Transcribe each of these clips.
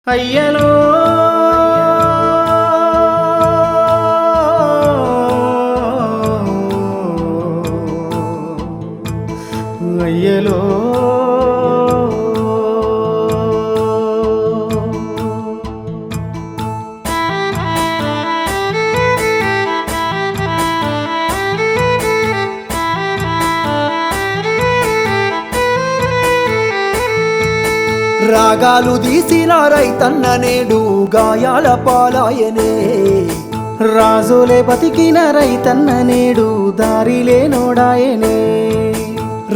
అయ్యలో అయ్యలో రాగాలు తీసిన రైతన్న నేడు గాయాల పాలాయనే రాజులే బతికిన రైతన్న నేడు దారిలే నోడాయనే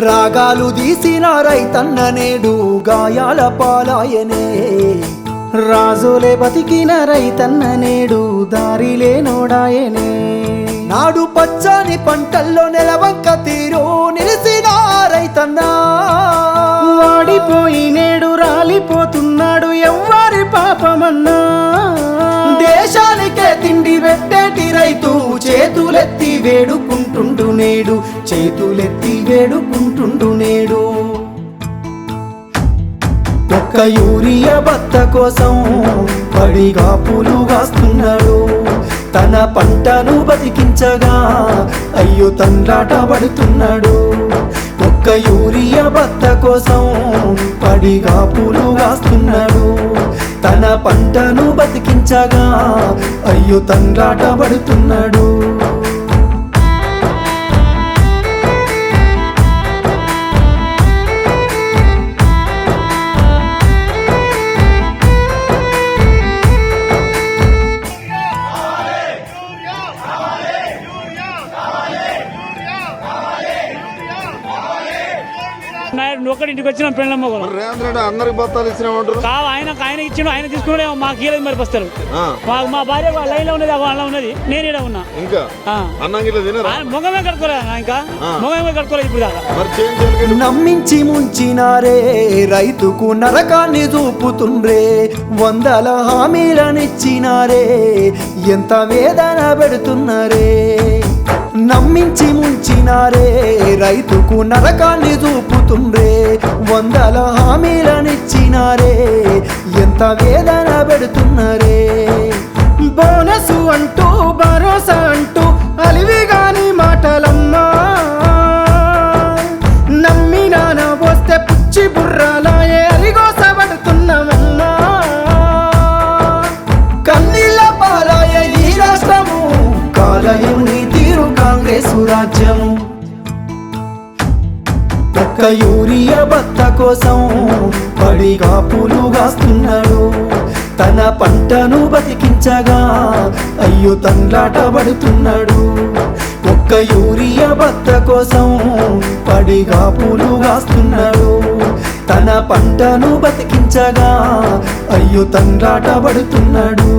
రాగాలు తీసిన రైతన్న నేడు గాయాల పాలాయనే రాజులే బతికిన రైతన్న నేడు దారిలే నోడాయనే నాడు పచ్చని పంటల్లో నెలవంక తీరు నిలిసిన రైతన్న వాడిపోయి నేడు రాలిపోతున్నాడు ఎవ్వరి పాపమన్నా దేశానికే తిండి పెట్టేటి రైతు చేతులెత్తి వేడుకుంటుండు నేడు చేతులెత్తి వేడుకుంటుండు నేడు ఒక్క యూరియా బత్త కోసం పడిగా పూలు కాస్తున్నాడు తన పంటను బతికించగా అయ్యో తండ్రాట పడుతున్నాడు ఒక్క యూరియా బత్త కోసం పడిగా పూలు కాస్తున్నాడు తన పంటను బతికించగా అయ్యో తండ్రాట పడుతున్నాడు ఒకటి ఇంటికి వచ్చిన పెళ్ళమ్మ రేవంత్ రెడ్డి అందరికి బత్తాలు ఇచ్చినామంటారు కావు ఆయన ఇచ్చిండు ఆయన తీసుకున్నాడే మాకు ఇయ్యలేదు మరి బస్తారు మా భార్య లైన్ లో ఉన్నది వాళ్ళ ఉన్నది నేను ఇక్కడ ఉన్నా ఇంకా అన్నం గిట్ల తినరా మొగమే కట్టుకోలేదు ఇంకా మొగమే కట్టుకోలేదు ఇప్పుడు దాకా మరి చేంజ్ నమ్మించి ముంచినారే రైతుకు నరకాన్ని చూపుతుండ్రే వందల హామీలనిచ్చినారే ఎంత వేదన పెడుతున్నారే నమ్మించి ముంచినారే రైతుకు నరకాన్ని చూపుతుండ్రే వందల హామీలనిచ్చినారే ఎంత వేదన పెడుతున్నారే బోనసు అంటూ భరోసా అంటూ అలివిగాని మాటలమ్మా నమ్మినాన వస్తే పుచ్చి బుర్రాలాయే అరిగోసబడుతున్నామమ్మా కన్నీళ్ళ పాలాయ ఈ రాష్ట్రము కాలయుని తీరు కాంగ్రెసు రాజ్యము ఒక్క యూరియా బత్త కోసం పడిగా పూలు కాస్తున్నాడు తన పంటను బతికించగా అయ్యో తండ్రాట పడుతున్నాడు ఒక్క యూరియా బత్త కోసం పడిగా పూలు కాస్తున్నాడు తన పంటను బతికించగా అయ్యో తండ్రాట పడుతున్నాడు